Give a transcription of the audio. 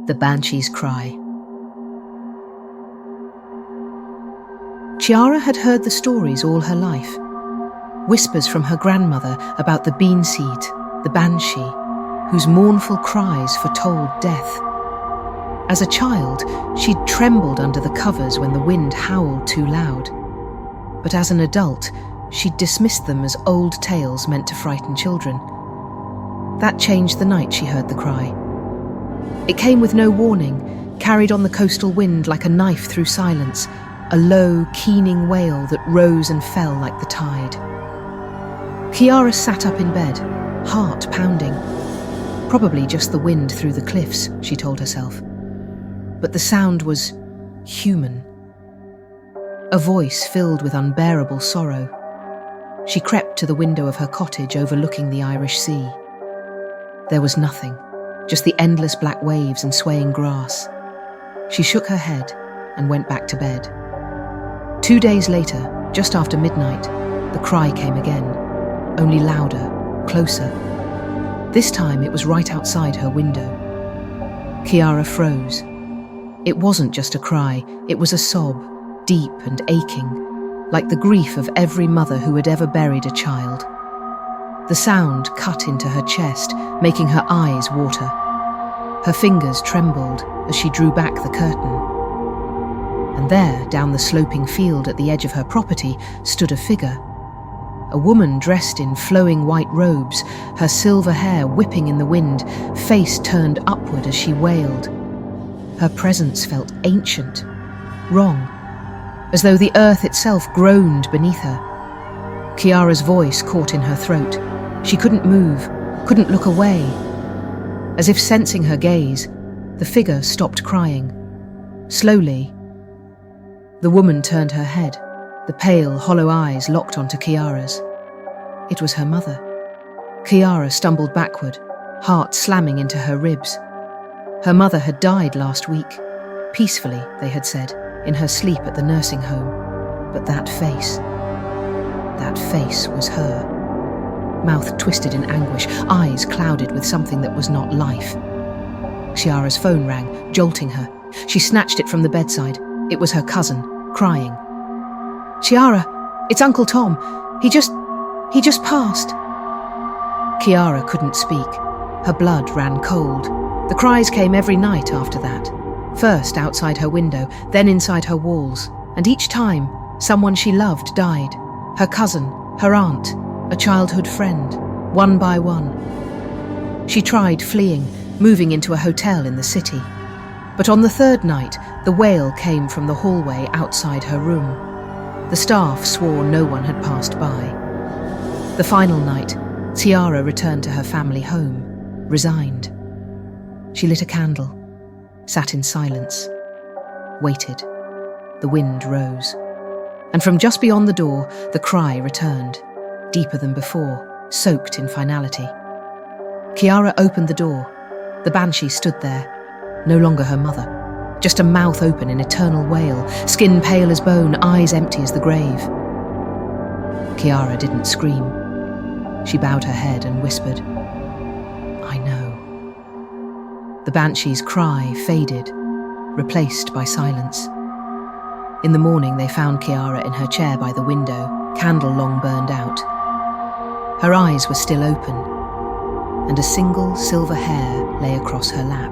The Banshee's Cry. Chiara had heard the stories all her life. Whispers from her grandmother about the bean seed, the banshee, whose mournful cries foretold death. As a child, she'd trembled under the covers when the wind howled too loud. But as an adult, she'd dismissed them as old tales meant to frighten children. That changed the night she heard the cry. It came with no warning, carried on the coastal wind like a knife through silence, a low, keening wail that rose and fell like the tide. Chiara sat up in bed, heart pounding. Probably just the wind through the cliffs, she told herself. But the sound was human. A voice filled with unbearable sorrow. She crept to the window of her cottage overlooking the Irish Sea. There was nothing, just the endless black waves and swaying grass. She shook her head and went back to bed. 2 days later, just after midnight, the cry came again, only louder, closer. This time it was right outside her window. Chiara froze. It wasn't just a cry, it was a sob, deep and aching, like the grief of every mother who had ever buried a child. The sound cut into her chest, making her eyes water. Her fingers trembled as she drew back the curtain. And there, down the sloping field at the edge of her property, stood a figure. A woman dressed in flowing white robes, her silver hair whipping in the wind, face turned upward as she wailed. Her presence felt ancient, wrong, as though the earth itself groaned beneath her. Chiara's voice caught in her throat. She couldn't move, couldn't look away. As if sensing her gaze, the figure stopped crying. Slowly, the woman turned her head, the pale, hollow eyes locked onto Chiara's. It was her mother. Chiara stumbled backward, heart slamming into her ribs. Her mother had died last week. Peacefully, they had said, in her sleep at the nursing home. But that face was her. Mouth twisted in anguish, eyes clouded with something that was not life. Chiara's phone rang, jolting her. She snatched it from the bedside. It was her cousin, crying. "Chiara, it's Uncle Tom. He just passed." Chiara couldn't speak. Her blood ran cold. The cries came every night after that. First outside her window, then inside her walls. And each time, someone she loved died. Her cousin, her aunt, a childhood friend, one by one. She tried fleeing, moving into a hotel in the city. But on the third night, the wail came from the hallway outside her room. The staff swore no one had passed by. The final night, Chiara returned to her family home, resigned. She lit a candle, sat in silence, waited. The wind rose. And from just beyond the door, the cry returned, deeper than before, soaked in finality. Chiara opened the door. The banshee stood there, no longer her mother, just a mouth open in eternal wail, skin pale as bone, eyes empty as the grave. Chiara didn't scream. She bowed her head and whispered, "I know." The banshee's cry faded, replaced by silence. In the morning, they found Chiara in her chair by the window, candle long burned out. Her eyes were still open, and a single silver hair lay across her lap.